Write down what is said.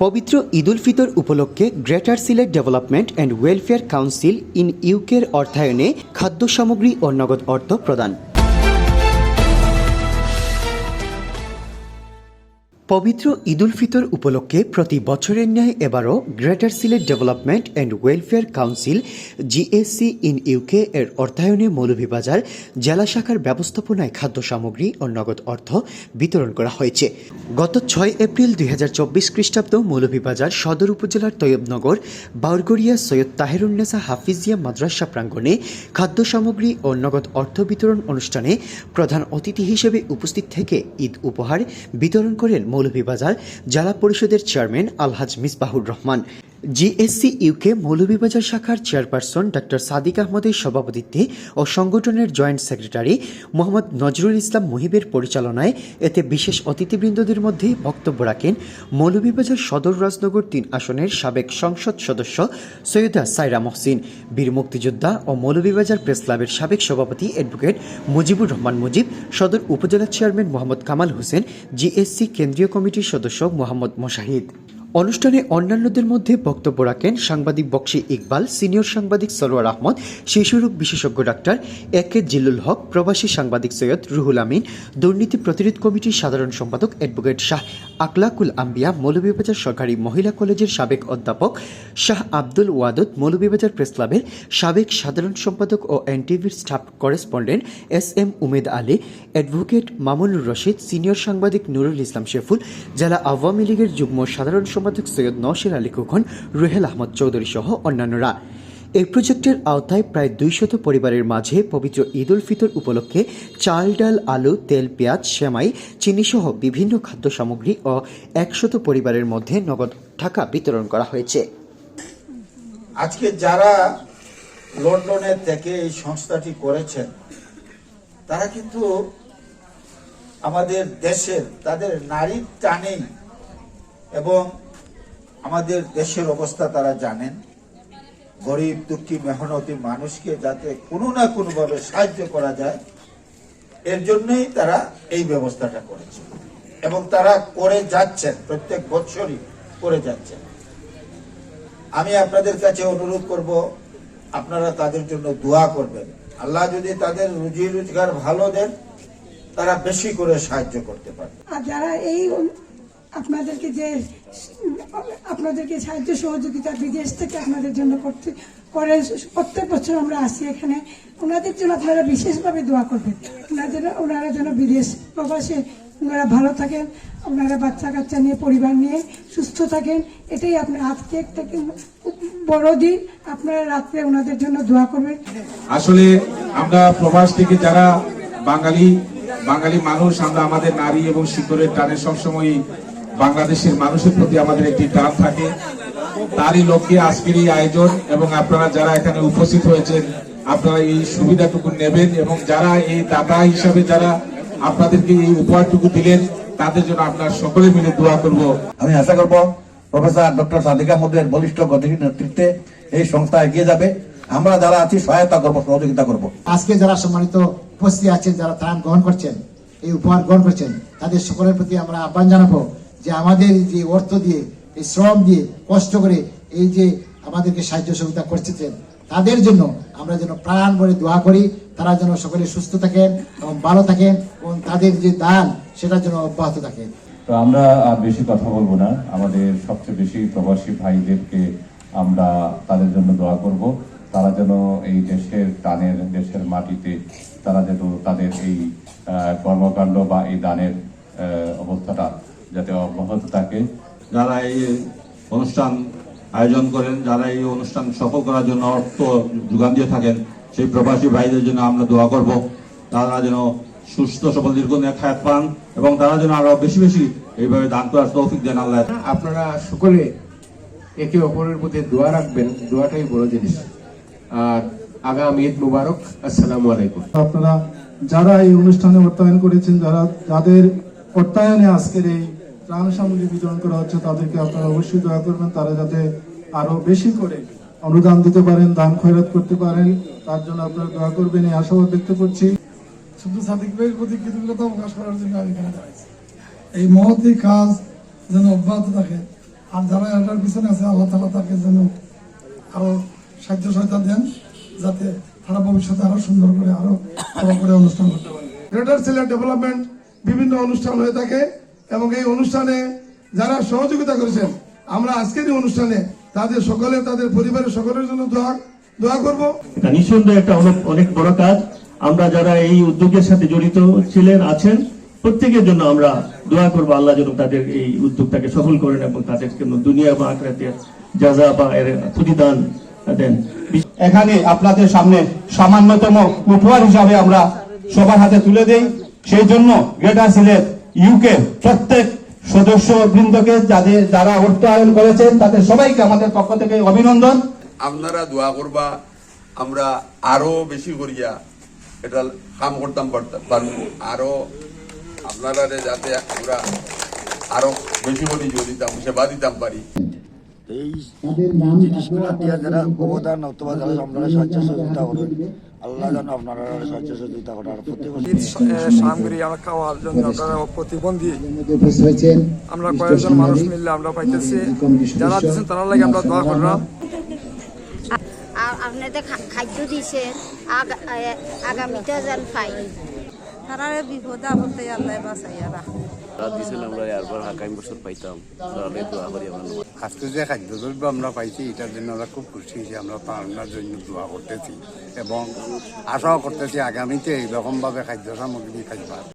পবিত্র ঈদ উল ফিতর উপলক্ষে Greater Sylhet Development and Welfare Council in ইউকের অর্থায়নে খাদ্য সামগ্রী ও নগদ অর্থ প্রদান। পবিত্র ঈদ উল ফিতর উপলক্ষে প্রতি বছরের ন্যায় এবারও greater Sylhet Development and Welfare council GSC in UK এর অর্থায়নে মৌলভীবাজার জেলা শাখার ব্যবস্থাপনায় খাদ্য সামগ্রী ও নগদ অর্থ বিতরণ করা হয়েছে। গত 6 এপ্রিল 2024 খ্রিস্টাব্দ মৌলভীবাজার সদর উপজেলার তৈয়বনগর বাউরগড়িয়া সৈয়দ তাহেরুন্নেসা হাফিজিয়া মাদ্রাসা প্রাঙ্গণে খাদ্য সামগ্রী ও নগদ অর্থ বিতরণ অনুষ্ঠানে প্রধান অতিথি হিসেবে উপস্থিত থেকে ঈদ উপহার বিতরণ করেন মৌলভীবাজার জেলা পরিষদের চেয়ারম্যান আলহাজ মিসবাহুর রহমান। জিএসসি ইউকে মৌলভীবাজার শাখার চেয়ারপারসন ডক্টর সাদিক আহমদের সভাপতিত্বে ও সংগঠনের জয়েন্ট সেক্রেটারি মোহাম্মদ নজরুল ইসলাম মুহিবের পরিচালনায় এতে বিশেষ অতিথিবৃন্দদের মধ্যে বক্তব্য রাখেন মৌলভীবাজার সদর রাজনগর 3 আসনের সাবেক সংসদ সদস্য সৈয়দা সাইরা মহসিন, বীর মুক্তিযোদ্ধা ও মৌলভীবাজার প্রেস ক্লাবের সাবেক সভাপতি অ্যাডভোকেট মুজিবুর রহমান মুজিব, সদর উপজেলা চেয়ারম্যান মোহাম্মদ কামাল হোসেন, জিএসসি কেন্দ্রীয় কমিটির সদস্য মোহাম্মদ মোশাহিদ। অনুষ্ঠানে অন্যান্যদের মধ্যে বক্তব্য রাখেন সাংবাদিক বক্সি ইকবাল, সিনিয়র সাংবাদিক সরওয়ার আহমদ, শিশুরোগ বিশেষজ্ঞ ডাক্তার একে জিল্লুল হক, প্রবাসী সাংবাদিক সৈয়দ রুহুল আমিন, দুর্নীতি প্রতিরোধ কমিটির সাধারণ সম্পাদক অ্যাডভোকেট শাহ আকলাকুল আম্বিয়া, মৌলভীবাজার সরকারি মহিলা কলেজের সাবেক অধ্যাপক শাহ আব্দুল ওয়াদুদ, মৌলভীবাজার প্রেস ক্লাবের সাবেক সাধারণ সম্পাদক ও এনটিভির staff correspondent S M. Umed Ali, advocate Mamunur Rashid, senior সাংবাদিক নুরুল ইসলাম শেফুল, জেলা আওয়ামী লীগের যুগ্ম সাধারণ সম্পাদক সৈয়দ নওশির আলী খোকন, রুহেল আহমদ চৌধুরী সহ অন্যান্যরা। এই প্রজেক্টের আওতায় প্রায় 200 পরিবারের মাঝে পবিত্র ঈদ উল ফিতর উপলক্ষে চাল, ডাল, আলু, তেল, পেঁয়াজ, সেমাই, চিনি সহ বিভিন্ন খাদ্য সামগ্রী ও 100 পরিবারের মধ্যে নগদ টাকা বিতরণ করা হয়েছে। আজকে যারা লন্ডনের থেকে এই সংস্থাটি করেছেন তারা কিন্তু আমাদের দেশের তাদের নারীর টানেই এবং আমাদের দেশের অবস্থা তারা জানেন। গরিব দুঃখী মেহনতি মানুষকে যাতে কোনো না কোনো ভাবে সাহায্য করা যায় এর জন্যই তারা এই ব্যবস্থাটা করেছে এবং তারা করে যাচ্ছেন, প্রত্যেক বছরই করে যাচ্ছেন। আমি আপনাদের কাছে অনুরোধ করব, আপনারা তাদের জন্য দোয়া করবেন। আল্লাহ যদি তাদের রুজি রোজগার ভালো দেন তারা বেশি করে সাহায্য করতে পারে। আর যারা এই আপনাদেরকে সাহায্য সহযোগিতা বিদেশ থেকে আপনাদের জন্য করেন, প্রত্যেক বছর আমরা আসি এখানে, ওনাদের জন্য আপনারা বিশেষভাবে দোয়া করবেন। ওনারা যেন বিদেশ প্রবাসে ওনারা ভালো থাকেন, ওনারা বাচ্চা কাচ্চা নিয়ে পরিবার নিয়ে সুস্থ থাকেন। এটাই আপনার আজকে একটা বড় দিন, আপনারা রাত্রে ওনাদের জন্য দোয়া করবেন। আসলে আমরা প্রবাস থেকে যারা বাঙালি মানুষ, আমরা আমাদের নারী এবং শিকড়ের টানে সবসময় বাংলাদেশের মানুষের প্রতি আমাদের একটি টান থাকে। তারই লক্ষ্যে আজকের এই আয়োজন এবং আপনারা যারা এখানে উপস্থিত হয়েছেন আপনারা এই সুবিধাটুকু নেবেন এবং যারা এই দাতা হিসাবে যারা আপনাদেরকে এই উপহারটুকু দিলেন তাদের জন্য আপনারা সকলে মিলে দোয়া করব। আমি আশা করব প্রফেসর ডক্টর সাদিক আহমদের বলিষ্ঠ গতিশীল নেতৃত্বে এই সংস্থা এগিয়ে যাবে। আমরা যারা আছি সহায়তা করব, সহযোগিতা করব। আজকে যারা সম্মানিত উপস্থিত আছেন, যারা ত্রাণ গ্রহণ করছেন, এই উপহার গ্রহণ করছেন, তাদের সকলের প্রতি আমরা আহ্বান জানাবো যে আমাদের যে অর্থ দিয়ে, এই শ্রম দিয়ে, কষ্ট করে এই যে আমাদেরকে সাহায্য সহযোগিতা করছেন তাদের জন্য আমরা যেন প্রাণ ভরে দোয়া করি, তারা যেন সকলে সুস্থ থাকেন এবং ভালো থাকেন এবং তাদের যে দান সেটা যেন অব্যাহত থাকে। তো আমরা আর বেশি কথা বলবো না, আমাদের সবচেয়ে বেশি প্রবাসী ভাইদেরকে আমরা তাদের জন্য দোয়া করব। তারা যেন এই দেশের টানের, দেশের মাটিতে তারা যেন তাদের এই কর্মকাণ্ড বা এই দানের অবস্থাটা যাতে অব্যাহত থাকে। যারা এই অনুষ্ঠান আয়োজন করেন, যারা এই অনুষ্ঠান সফল করার জন্য অর্থ যোগান দিয়ে থাকেন, সেই প্রবাসী ভাইদের জন্য আমরা দোয়া করব। তারা যেন সুস্থ সবল দীর্ঘদিন খায়াত পান এবং তারা যেন আরো বেশি বেশি এইভাবে দান করার তৌফিক দেন আল্লাহ। আপনারা সকলে একে অপরের প্রতি দোয়া রাখবেন, দোয়াটাই বড় জিনিস। আর আগামী ঈদ মুবারক। আসসালামু আলাইকুম। আপনারা যারা এই অনুষ্ঠানে অর্থায়ন করেছেন, যাদের অর্থায়নে আজকের এই ত্রাণ সামগ্রী বিতরণ করা হচ্ছে, তাদেরকে আপনারা অবশ্যই দয়া করবেন, তারা যাতে আরো বেশি করে অনুদান দিতে পারেন, দান খয়রাত করতে পারেন, তার জন্য আপনারা দোয়া করবেন এই আশাবাদ ব্যক্ত করছি। শুধু সাদিক ভাইয়ের প্রতি কৃতজ্ঞতা প্রকাশ করার জন্য আমি এখানে দাঁড়াইছি। এই মহৎ কাজ যেন অব্যাহত থাকে আর যারা এটার পিছনে আছে আল্লাহ তাআলা তাকে যেন আরো সাহায্য সহায়তা দেন, যাতে তারা ভবিষ্যতে আরো সুন্দর করে আরো ভালো করে অনুষ্ঠান করতে পারে। গ্রেটার সিলেট ডেভেলপমেন্ট বিভিন্ন অনুষ্ঠান হয়ে থাকে এবং এই অনুষ্ঠানে যারা সহযোগিতা করেছেন, আমরা আজকের এই অনুষ্ঠানে তাদের সকলে, তাদের পরিবারের সকলের জন্য দোয়া করব। এটা নিঃসন্দেহে একটা অনেক বড় কাজ। আমরা যারা এই উদ্যোগের সাথে জড়িত ছিলেন আছেন প্রত্যেকের জন্য আমরা দোয়া করবো, আল্লাহ যেন তাদের এই উদ্যোগটাকে সফল করেন এবং তাদের জন্য দুনিয়া বা আখিরাতের জাযা বা এর প্রতিদান দেন। এখানে আপনাদের সামনে সামান্যতম উপহার হিসাবে আমরা সবার হাতে তুলে দেই। সেই জন্য গ্রেটার সিলেট ইউকে প্রত্যেক সদস্য বৃন্দকে যারা অর্থায়ন করেছেন তাদের সবাইকে আমাদের পক্ষ থেকে অভিনন্দন। আপনারা দোয়া করবা, আমরা আরো বেশি করিয়া এটা কাম করতাম পারবো, আরো আপনারা যাতে আমরা আরো বেশি করে দিতাম, সেবা দিতাম পারি। এই জিনিসগুলা দিয়ে যারা অবদান অথবা যারা আপনারা সাহায্য সহযোগিতা করেন, আল্লাহ যেন আপনারা সাহায্য সহযোগিতা করেন। আর সামগ্রী আমরা খাওয়ার জন্য আপনারা প্রতিবন্ধী আমরা কয়েকজন মানুষ মিললে আমরা পাইতেছি, যারা দিচ্ছেন তারা লাগে আমরা দোয়া করলাম। আপনাদের খাদ্য দিছে আগামীতে যেন পাই, তারা বিপদে আপদে আল্লাহ বাঁচাইয়া রাখে। আমরা এরপর আগামী বছর পাইতাম, দোয়া করি। আজকে যে খাদ্য দ্রব্য আমরা পাইছি এটার জন্য আমরা খুব খুশি হয়েছি। আমরা আপনার জন্য দোয়া করতেছি এবং আশাও করতেছি আগামীতে এইরকম ভাবে খাদ্য সামগ্রী খাইবার।